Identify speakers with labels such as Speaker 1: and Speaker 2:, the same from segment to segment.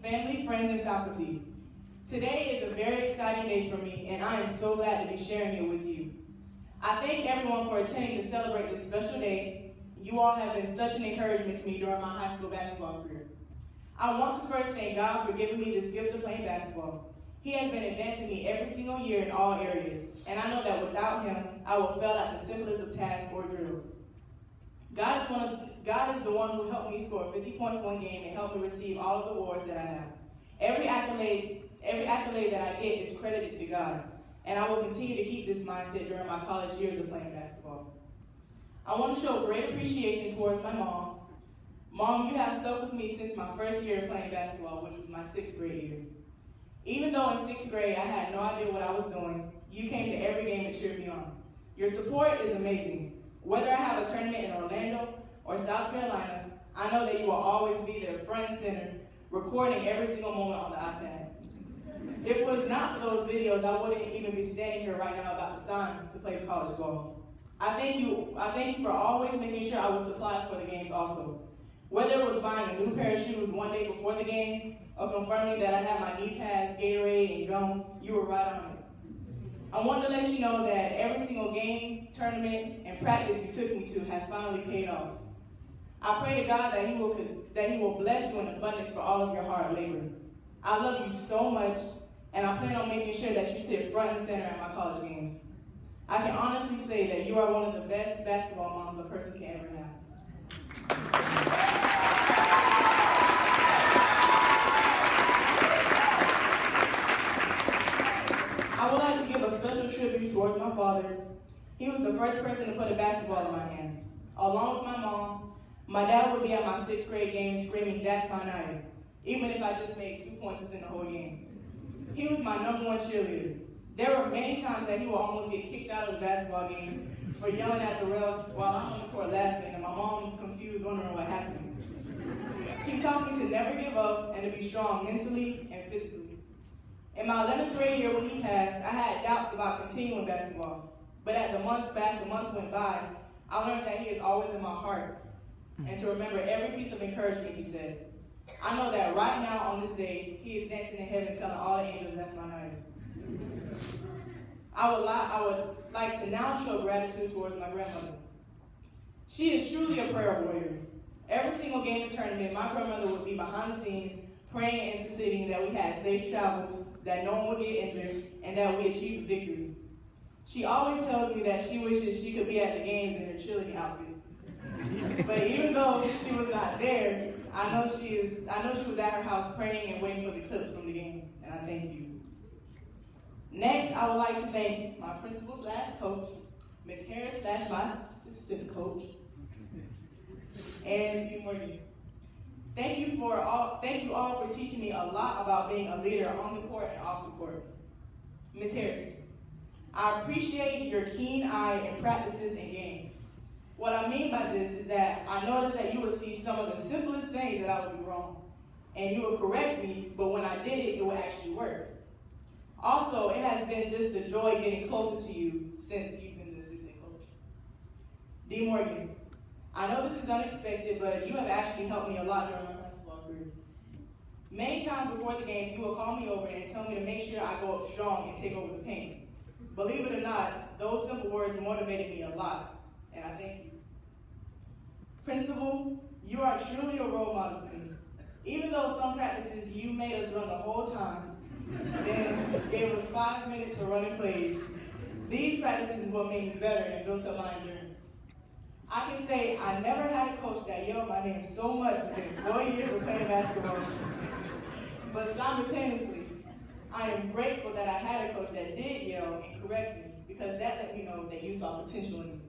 Speaker 1: family, friends, and faculty. Today is a very exciting day for me, and I am so glad to be sharing it with you. I thank everyone for attending to celebrate this special day. You all have been such an encouragement to me during my high school basketball career. I want to first thank God for giving me this gift of playing basketball. He has been advancing me every single year in all areas, and I know that without him, I will fail at the simplest of tasks or drills. God is the one who helped me score 50 points one game and helped me receive all of the awards that I have. Every accolade that I get is credited to God, and I will continue to keep this mindset during my college years of playing basketball. I want to show great appreciation towards my mom. Mom, you have stuck with me since my first year of playing basketball, which was my 6th grade year. Even though in 6th grade I had no idea what I was doing, you came to every game and cheered me on. Your support is amazing. Whether I have a tournament in Orlando or South Carolina, I know that you will always be there front and center, recording every single moment on the iPad. If it was not for those videos, I wouldn't even be standing here right now about to sign to play college ball. I thank you for always making sure I was supplied for the games also. Whether it was buying a new pair of shoes one day before the game, or confirming that I had my knee pads, Gatorade, and gum, you were right on it. I want to let you know that every single game, tournament, and practice you took me to has finally paid off. I pray to God that He will bless you in abundance for all of your hard labor. I love you so much, and I plan on making sure that you sit front and center at my college games. I can honestly say that you are one of the best basketball moms a person can ever have. I would like to give a special tribute towards my father. He was the first person to put a basketball in my hands. Along with my mom, my dad would be at my 6th grade game screaming, "That's my night," even if I just made 2 points within the whole game. He was my #1 cheerleader. There were many times that he would almost get kicked out of the basketball games for yelling at the ref while I'm on the court laughing and my mom was confused wondering what happened. He taught me to never give up and to be strong mentally and physically. In my 11th grade year when he passed, I had doubts about continuing basketball. But as the months went by, I learned that he is always in my heart and to remember every piece of encouragement he said. I know that right now on this day, he is dancing in heaven telling all the angels that's my night. I would like to now show gratitude towards my grandmother. She is truly a prayer warrior. Every single game and tournament, my grandmother would be behind the scenes praying and interceding that we had safe travels, that no one would get injured, and that we achieved victory. She always tells me that she wishes she could be at the games in her cheerleading outfit. But even though she was not there, I know she was at her house praying and waiting for the clips from the game, and I thank you. Next, I would like to thank my principal/coach, Ms. Harris / my assistant coach, and B. Morgan. Thank you all for teaching me a lot about being a leader on the court and off the court. Ms. Harris, I appreciate your keen eye in practices and games. What I mean by this is that I noticed that you would see some of the simplest things that I would do wrong, and you would correct me, but when I did it, it would actually work. Also, it has been just a joy getting closer to you since you've been the assistant coach. D. Morgan, I know this is unexpected, but you have actually helped me a lot during my basketball career. Many times before the games, you will call me over and tell me to make sure I go up strong and take over the paint. Believe it or not, those simple words motivated me a lot, and I thank you. Principal, you are truly a role model to me. Even though some practices you made us run the whole time, then gave us 5 minutes of running plays, these practices is what made me better and built up my endurance. I can say I never had a coach that yelled my name so much within 4 years of playing basketball. But simultaneously, I am grateful that I had a coach that did yell and correct me, because that let me know that you saw potential in me.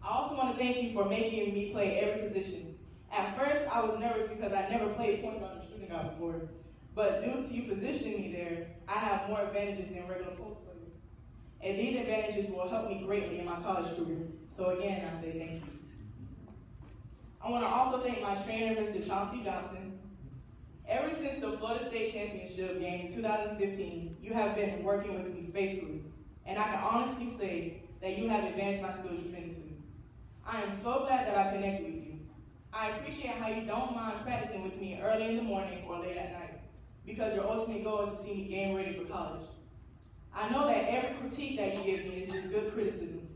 Speaker 1: I also want to thank you for making me play every position. At first, I was nervous because I never played point guard or shooting guard before. But due to you positioning me there, I have more advantages than regular post players. And these advantages will help me greatly in my college career. So again, I say thank you. I want to also thank my trainer, Mr. Chauncey Johnson. Ever since the Florida State Championship game in 2015, you have been working with me faithfully. And I can honestly say that you have advanced my skills tremendously. I am so glad that I connected with you. I appreciate how you don't mind practicing with me early in the morning or late at night, because your ultimate goal is to see me game ready for college. I know that every critique that you give me is just good criticism,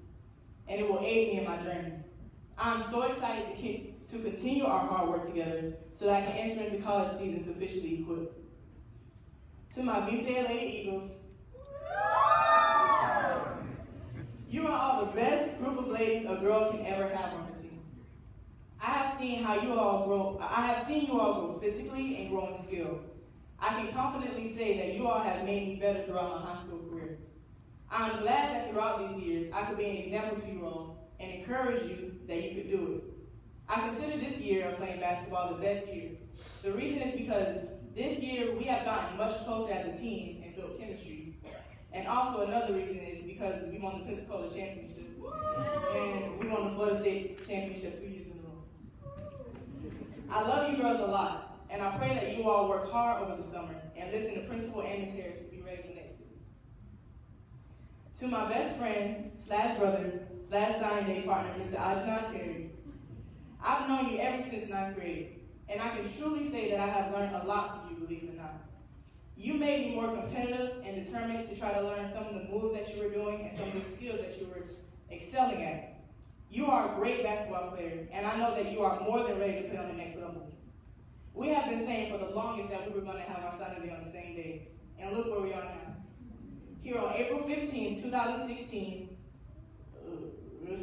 Speaker 1: and it will aid me in my journey. I'm so excited to continue our hard work together so that I can enter into college season sufficiently equipped. To my VCA Lady Eagles, you are all the best group of ladies a girl can ever have on her team. I have seen you all grow physically and grow in skill. I can confidently say that you all have made me better throughout my high school career. I'm glad that throughout these years, I could be an example to you all and encourage you that you could do it. I consider this year of playing basketball the best year. The reason is because this year we have gotten much closer as a team and built chemistry. And also another reason is because we won the Pensacola Championship. And we won the Florida State Championship 2 years in a row. I love you girls a lot, and I pray that you all work hard over the summer and listen to Principal and Ms. Harris to be ready for next week. To my best friend, /brother, /signing day partner, Mr. Algernon Terry, I've known you ever since 9th grade, and I can truly say that I have learned a lot from you, believe it or not. You made me more competitive and determined to try to learn some of the moves that you were doing and some of the skills that you were excelling at. You are a great basketball player, and I know that you are more than ready to play on the next level. We have been saying for the longest that we were going to have our signing day on the same day, and look where we are now. Here on April 15, 2016,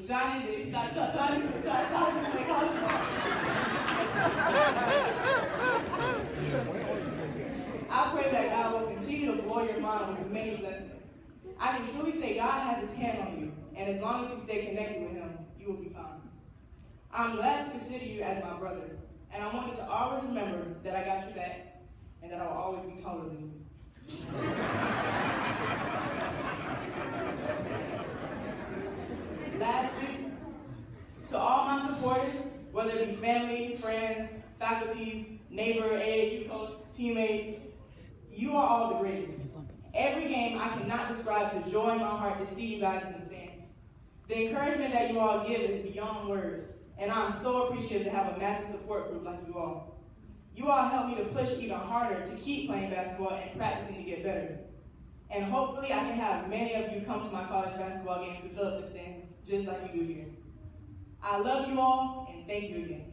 Speaker 1: signing day, signing to play college ball. I pray that God will continue to blow your mind with many blessings. I can truly say God has his hand on you, and as long as you stay connected with him, you will be fine. I'm glad to consider you as my brother, and I want you to always remember that I got your back, and that I will always be taller than you. Lastly, to all my supporters, whether it be family, friends, faculty, neighbor, AAU coach, teammates, you are all the greatest. Every game, I cannot describe the joy in my heart to see you guys in the stands. The encouragement that you all give is beyond words, and I'm so appreciative to have a massive support group like you all. You all help me to push even harder to keep playing basketball and practicing to get better. And hopefully I can have many of you come to my college basketball games to fill up the stands, just like you do here. I love you all, and thank you again.